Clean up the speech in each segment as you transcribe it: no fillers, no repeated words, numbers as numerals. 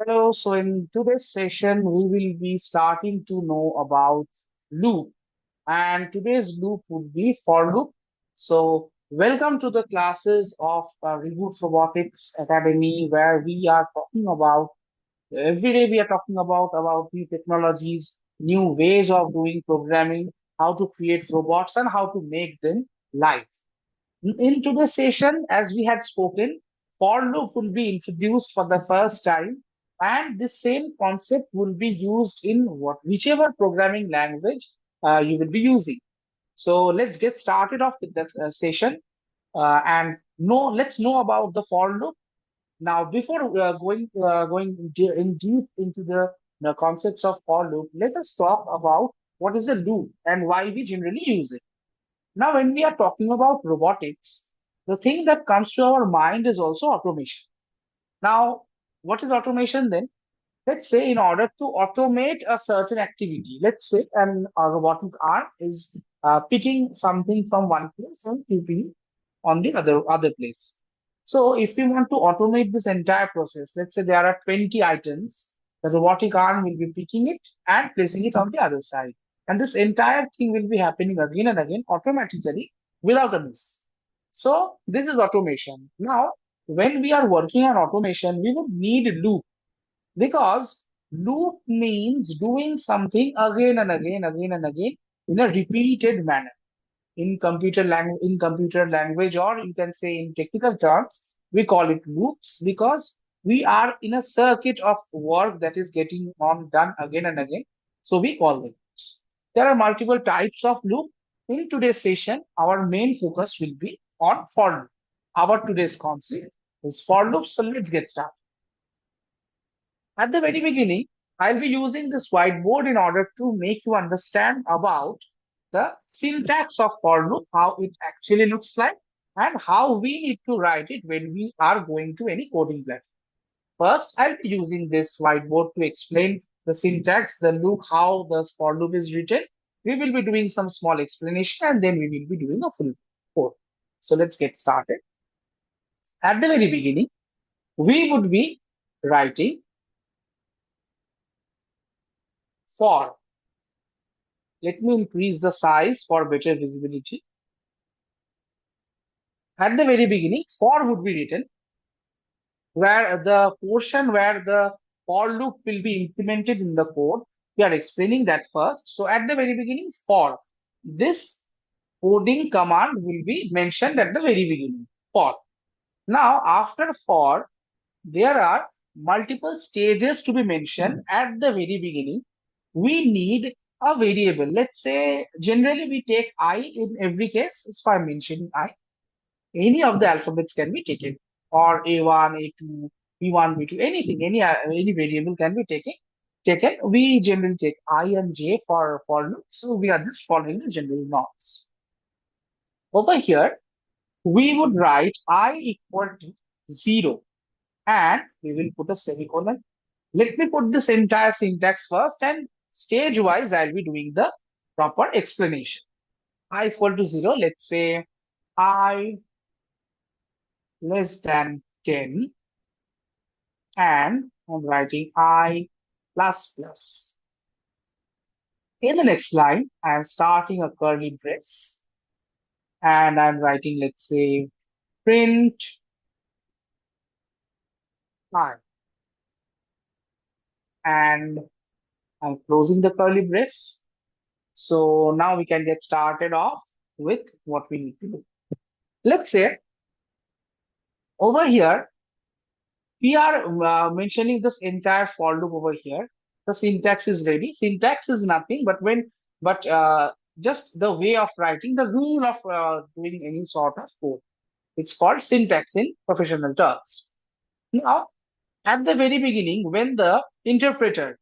Hello, so in today's session, we will be starting to know about loop, and today's loop would be for loop. So, welcome to the classes of Reboot Robotics Academy, where we are talking about every day we are talking about new technologies, new ways of doing programming, how to create robots, and how to make them live. In today's session, as we had spoken, for loop will be introduced for the first time, and the same concept will be used in whichever programming language you will be using. So let's get started off with the session and let's know about the for loop. Now, before going in deep into the concepts of for loop, let us talk about what is a loop and why we generally use it. Now, when we are talking about robotics, the thing that comes to our mind is also automation. Now, what is automation then? Let's say in order to automate a certain activity, let's say a robotic arm is picking something from one place and keeping on the other place. So if we want to automate this entire process, let's say there are 20 items, the robotic arm will be picking it and placing it on the other side. And this entire thing will be happening again and again automatically without a miss. So this is automation. Now, when we are working on automation, we would need loop because loop means doing something again and again, again and again in a repeated manner. In computer language, or you can say in technical terms, we call it loops because we are in a circuit of work that is getting on done again and again. So we call them loops. There are multiple types of loop. In today's session, our main focus will be on for loop. Our today's concept is for loop. So let's get started. At the very beginning, I'll be using this whiteboard in order to make you understand about the syntax of for loop, how it actually looks like, and how we need to write it when we are going to any coding platform. First, I'll be using this whiteboard to explain the syntax, the loop, how the for loop is written. We will be doing some small explanation and then we will be doing a full code. So let's get started. At the very beginning, we would be writing for. Let me increase the size for better visibility. At the very beginning, for would be written where the portion where the for loop will be implemented in the code. We are explaining that first. So at the very beginning, for this coding command will be mentioned at the very beginning. For. Now, after for, there are multiple stages to be mentioned at the very beginning. We need a variable. Let's say generally we take I in every case. So I'm mentioning I. Any of the alphabets can be taken, or A1, A2, B1, B2, anything, any variable can be taken. We generally take I and J for loop. So we are just following the general norms. Over here, we would write I equal to 0 and we will put a semicolon. Let me put this entire syntax first and stage wise I'll be doing the proper explanation. I equal to 0, let's say I less than 10 and I'm writing I plus plus. In the next line, I'm starting a curly brace and I'm writing, let's say, print I. And I'm closing the curly brace. So now we can get started off with what we need to do. Let's say over here, we are mentioning this entire for loop over here. The syntax is ready. Syntax is nothing but just the way of writing, the rule of doing any sort of code. It's called syntax in professional terms. Now, at the very beginning, when the interpreter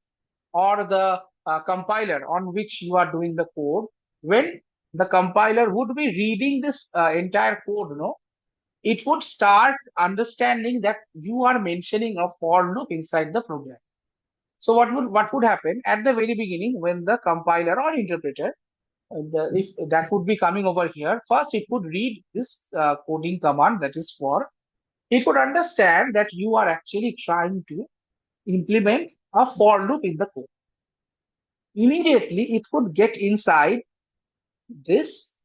or the compiler on which you are doing the code, when the compiler would be reading this entire code, no, it would start understanding that you are mentioning a for loop inside the program. So what would happen at the very beginning when the compiler or interpreter, if that would be coming over here, first it would read this coding command that is for. It would understand that you are actually trying to implement a for loop in the code. Immediately, it would get inside this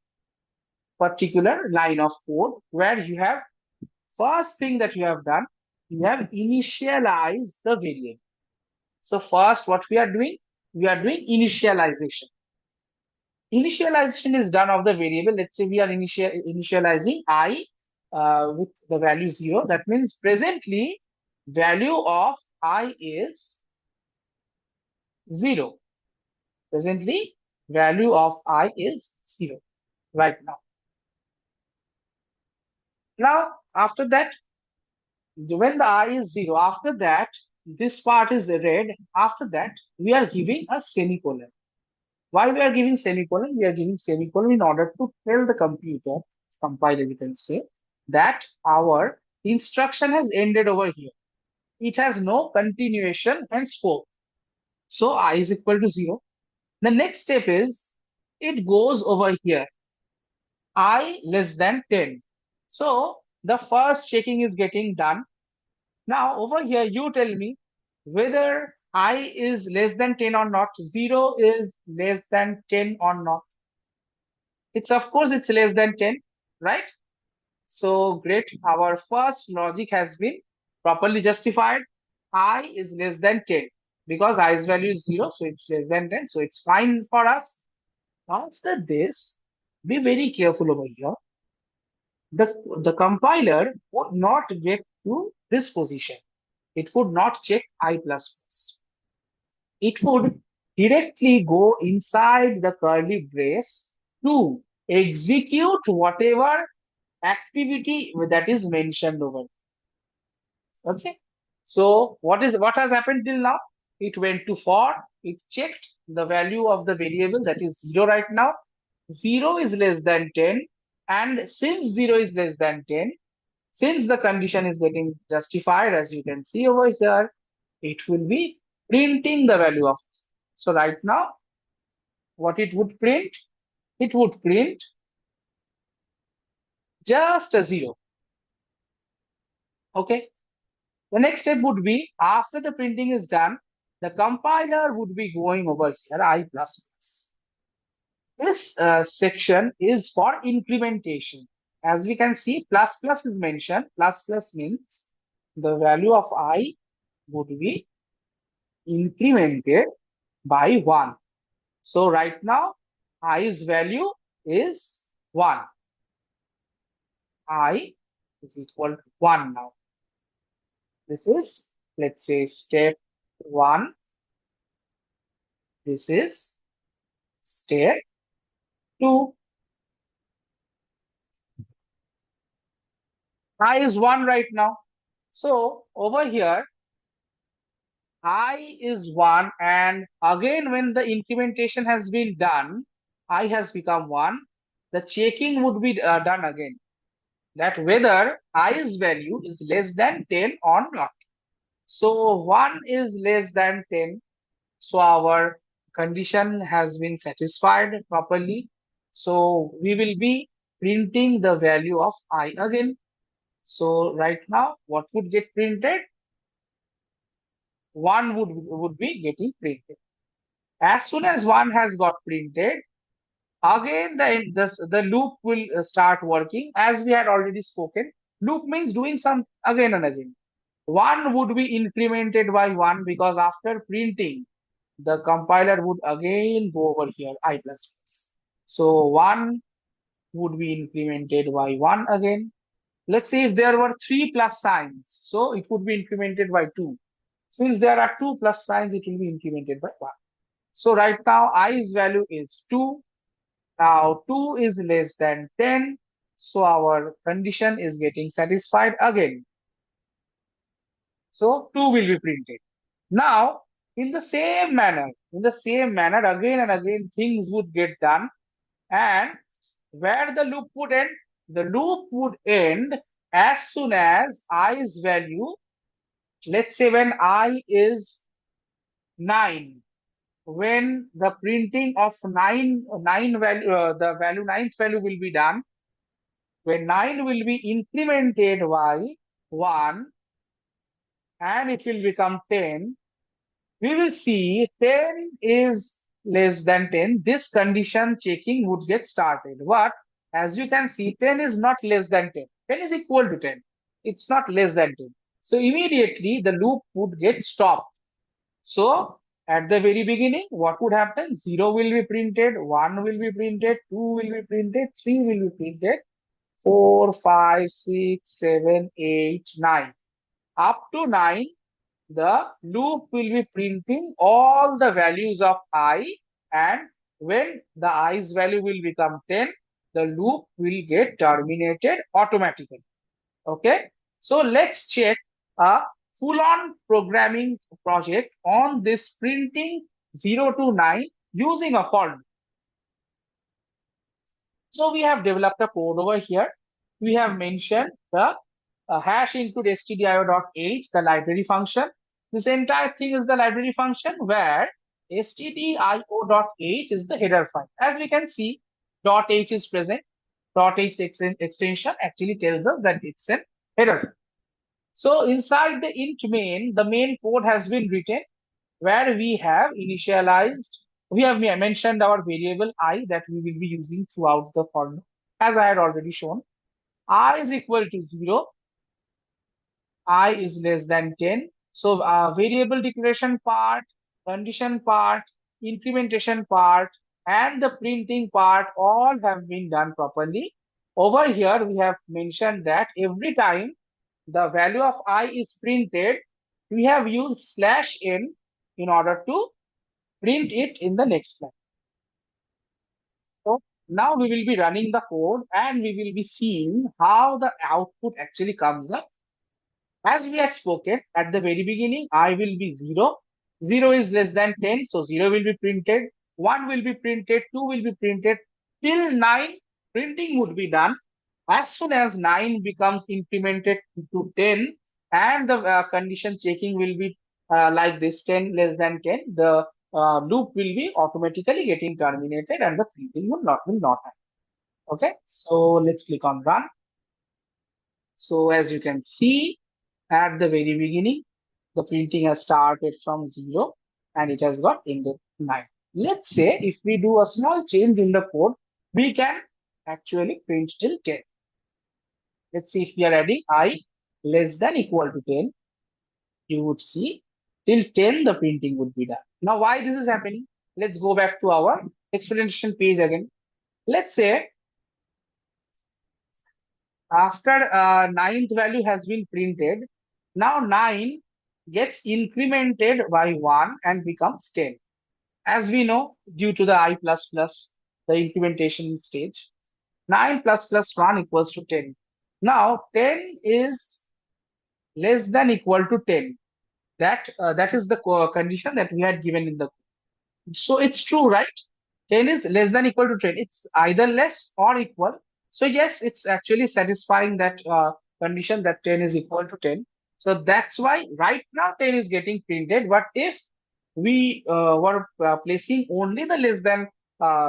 particular line of code where you have first thing that you have done, you have initialized the variable. So first, what we are doing? We are doing initialization. Initialization is done of the variable. Let's say we are initializing I with the value 0. That means presently value of I is 0. Presently value of I is 0 right now. Now after that, when the I is 0, after that this part is red. After that we are giving a semicolon. Why we are giving semicolon? We are giving semicolon in order to tell the computer, compiler you can say, that our instruction has ended over here. It has no continuation henceforth. So I is equal to 0. The next step is it goes over here. I less than 10. So the first checking is getting done. Now over here you tell me whether I is less than 10 or not. 0 is less than 10 or not. It's of course it's less than 10, right? So great. Our first logic has been properly justified. I is less than 10 because i's value is 0, so it's less than 10. So it's fine for us. After this, be very careful over here. The compiler would not get to this position. It would not check I plus plus. It would directly go inside the curly brace to execute whatever activity that is mentioned over. Okay. So what has happened till now? It went to for, it checked the value of the variable that is 0 right now. 0 is less than 10. And since 0 is less than 10, since the condition is getting justified, as you can see over here, it will be printing the value of. So right now, what it would print? It would print just a 0. Okay. The next step would be after the printing is done, the compiler would be going over here I plus plus. This section is for incrementation. As we can see, plus plus is mentioned. Plus plus means the value of I would be incremented by 1. So right now, I's value is 1. I is equal to 1 now. This is, let's say, step 1. This is step 2. I is 1 right now. So over here, I is 1, and again when the incrementation has been done, I has become 1. The checking would be done again, that whether I's value is less than 10 or not. So 1 is less than 10. So our condition has been satisfied properly. So we will be printing the value of I again. So right now, what would get printed? 1 would be getting printed. As soon as 1 has got printed, again the loop will start working as we had already spoken. Loop means doing some again and again. 1 would be incremented by 1 because after printing, the compiler would again go over here, I plus plus. So 1 would be incremented by 1 again. Let's say if there were 3 plus signs, so it would be incremented by 2. Since there are 2 plus signs, it will be incremented by 1. So right now, i's value is 2. Now 2 is less than 10. So our condition is getting satisfied again. So 2 will be printed. Now, in the same manner, again and again, things would get done. And where the loop would end? The loop would end as soon as i's value, let's say when I is 9, when the printing of 9 value, the value ninth value will be done, when 9 will be incremented by 1, and it will become 10, we will see 10 is less than 10. This condition checking would get started. But as you can see, 10 is not less than 10. 10 is equal to 10. It's not less than 10. So immediately the loop would get stopped. So at the very beginning, what would happen? 0 will be printed, 1 will be printed, 2 will be printed, 3 will be printed, 4, 5, 6, 7, 8, 9. Up to 9, the loop will be printing all the values of I, and when the i's value will become 10, the loop will get terminated automatically. Okay, so let's check a full-on programming project on this printing 0 to 9 using a for loop. So we have developed a code over here. We have mentioned the hash include stdio.h, the library function. This entire thing is the library function where stdio.h is the header file. As we can see, .h is present. .h extension actually tells us that it's a header file. So inside the int main, the main code has been written where we have initialized, we have mentioned our variable I that we will be using throughout the for loop, as I had already shown. I is equal to 0, I is less than 10. So variable declaration part, condition part, implementation part, and the printing part all have been done properly. Over here, we have mentioned that every time the value of I is printed, we have used slash n in order to print it in the next line. So now we will be running the code and we will be seeing how the output actually comes up. As we had spoken at the very beginning, I will be 0. 0 is less than 10, so 0 will be printed. 1 will be printed, 2 will be printed. Till 9, printing would be done. As soon as 9 becomes implemented to 10, and the condition checking will be like this 10 less than 10, the loop will be automatically getting terminated and the printing will not happen. Okay, so let's click on run. So as you can see, at the very beginning, the printing has started from 0 and it has got ended 9. Let's say if we do a small change in the code, we can actually print till 10. Let's see if we are adding I less than equal to 10. You would see till 10 the printing would be done. Now why this is happening? Let's go back to our explanation page again. Let's say after ninth value has been printed, now 9 gets incremented by 1 and becomes 10. As we know, due to the I++, the implementation stage, 9 plus plus 1 equals to 10. Now 10 is less than equal to 10. That is the condition that we had given in the. So it's true, right? 10 is less than equal to 10. It's either less or equal. So yes, it's actually satisfying that condition that 10 is equal to 10. So that's why right now 10 is getting printed. But if we were placing only the less than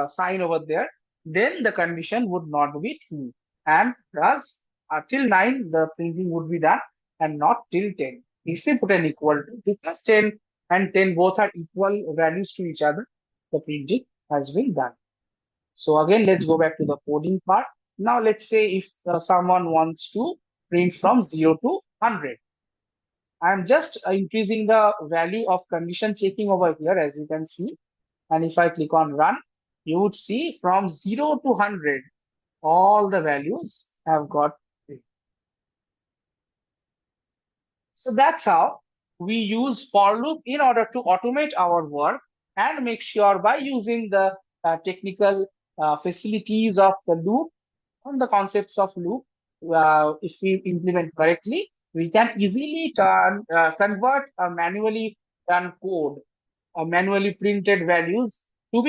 sign over there, then the condition would not be true. And thus, till 9, the printing would be done and not till 10. If we put an equal to, because 10 and 10 both are equal values to each other, the printing has been done. So again, let's go back to the coding part. Now let's say if someone wants to print from 0 to 100. I'm just increasing the value of condition checking over here, as you can see. And if I click on run, you would see from 0 to 100, all the values have got printed. So that's how we use for loop in order to automate our work and make sure by using the technical facilities of the loop and the concepts of loop, if we implement correctly, we can easily convert a manually done code or manually printed values to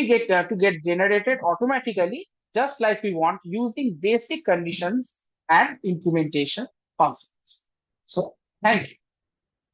get generated automatically, just like we want using basic conditions and implementation concepts. So thank you.